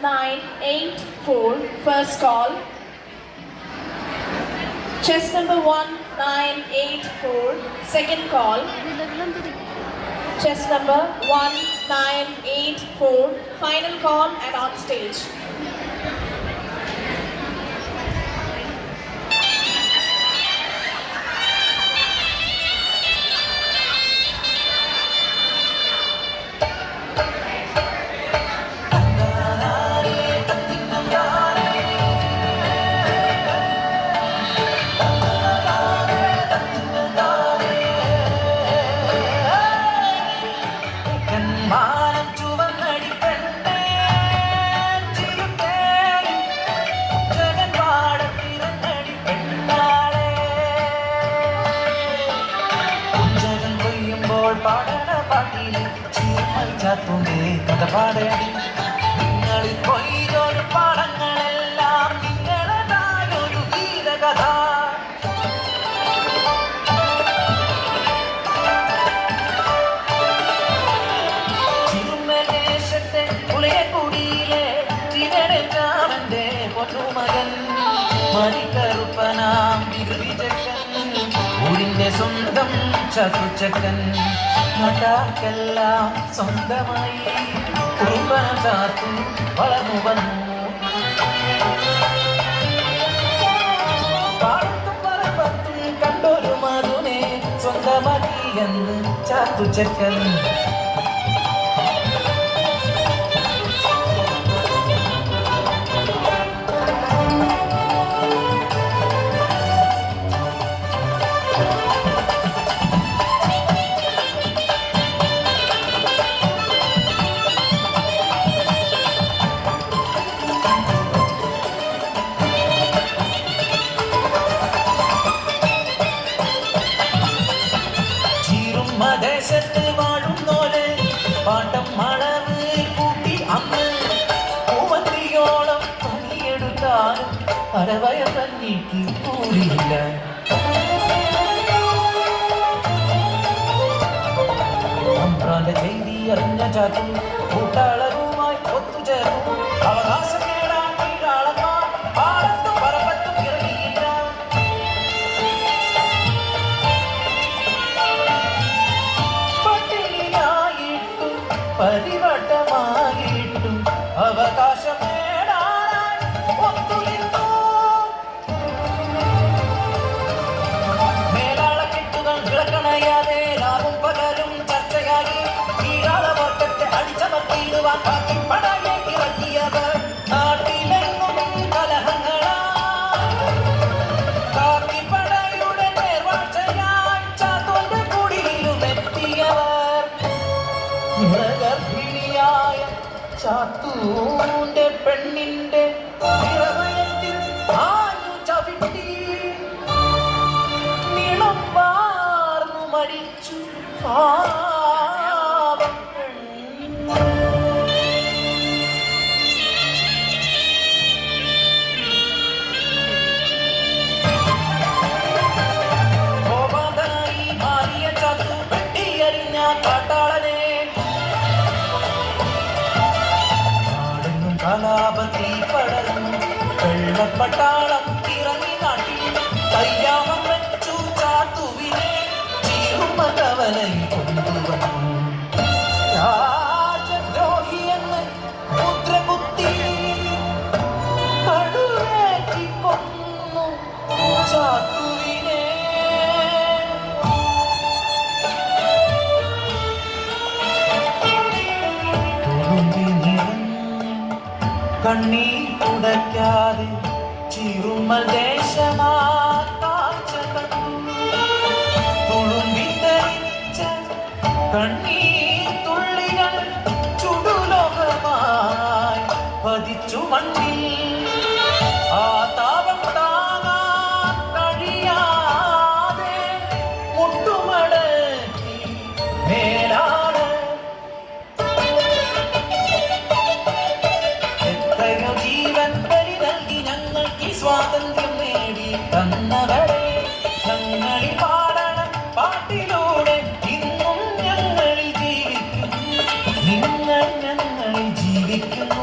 1984, first call. Chest number 1984, second call. Chest number 1984, final call and on stage. കഥ പാടേണ്ടി നിങ്ങളിൽ കൊയ്തൊരു പാടങ്ങളെല്ലാം നിങ്ങളതായൊരു വീരകഥ. ചിരുമലേശത്തെ പുളിയക്കുടിയിലെ ചിരടക്കാവന്റെ പൊന്നുമകൻ മരിക്കറുപ്പനാം വികൃതിചക്കൻ ഊരിന്റെ സ്വന്തം ചതുച്ചക്കൻ നാട്ടാർക്കെല്ലാം സ്വന്തമായി കുറുമ്പനം ചാർത്തു വളർന്നു വന്നു. പാടത്തും പറമ്പത്തും കണ്ടൊരു മധുനെ സ്വന്തമാക്കി എന്ന് ചാത്തുച്ചക്കൻ. ദേശത്ത് വാഴുന്നോര് പാട്ടം മളവ് കൂട്ടി അന്ന് പൂവന്തിയോളം പണിയെടുത്താലും അരവയ തന്നിക്ക് കൂടിയില്ല. അമ്പ്രാന്റെ ചെയ്തി അറിഞ്ഞ ചാത്തും കൂട്ടാളരുമായി ഒത്തുചേർന്നു. അവകാശം നേടാൻ കീഴാളന്മാർ പാടത്തും പറമ്പത്തും ഇറങ്ങിയില്ല. പരിവട്ടമായിട്ടും അവകാശം നേടാനായി ഒത്തുനിന്നു. മേലാളക്കെട്ടുകൾ വിളക്കണയാതെ രാവും പകലും ചർച്ചയായി കീഴാളവർഗത്തെ അടിച്ചമർത്തിയിടുവാൻ കാക്കിപ്പടയെ ഇറക്കിയവർ നാട്ടിലെങ്ങും കലഹങ്ങളാ. കാക്കിപ്പടയുടെ നേർവാഴ്ചയായി ചാത്തോന്റെ കുടിയിലും എത്തിയവർ ഗർഭിണിയായ ചാത്തൂന്റെ പെണ്ണിന്റെ ഇറവയത്തിൽ ആഞ്ഞു ചവിട്ടി നീളം വാർന്നു മരിച്ചു. ഗോപാതനായി മാറിയ ചാത്തു വെട്ടിയറിഞ്ഞ കാട്ടാളനെ കലാപത്തി പടർന്നു. വെള്ളപ്പട്ടാളം ഇറങ്ങി നാട്ടി കയ്യാമം വെച്ചു ചാത്തുവിനെ ചീറുമകവലയിൽ കൊണ്ടുവന്നു. രാജദ്രോഹിയെന്ന് മുദ്രകുത്തി കടുവേറ്റി കൊന്നു ചാത്തുവിനെ. കണ്ണീർ തുടയ്ക്കാതെ ചിറുമൽ ദേശമാ കാഴ്ച കണ്ടു. തുളുമ്പി ധരിച്ച കണ്ണീർ തുള്ളികൾ ചുടുലോകമായി പതിച്ചു മണ്ണിൽ. ആ താപം താങ്ങാൻ കഴിയാതെ മുട്ടുമടക്കി മേലാണ്. ജീവൻ ബലി നൽകി ഞങ്ങൾക്ക് സ്വാതന്ത്ര്യം നേടി തന്നവരെ ഞങ്ങളിൽ പാടണം പാട്ടിലൂടെ ഇന്നും ഞങ്ങളിൽ ജീവിക്കുന്നു. നിങ്ങൾ ഞങ്ങളിൽ ജീവിക്കുന്നു.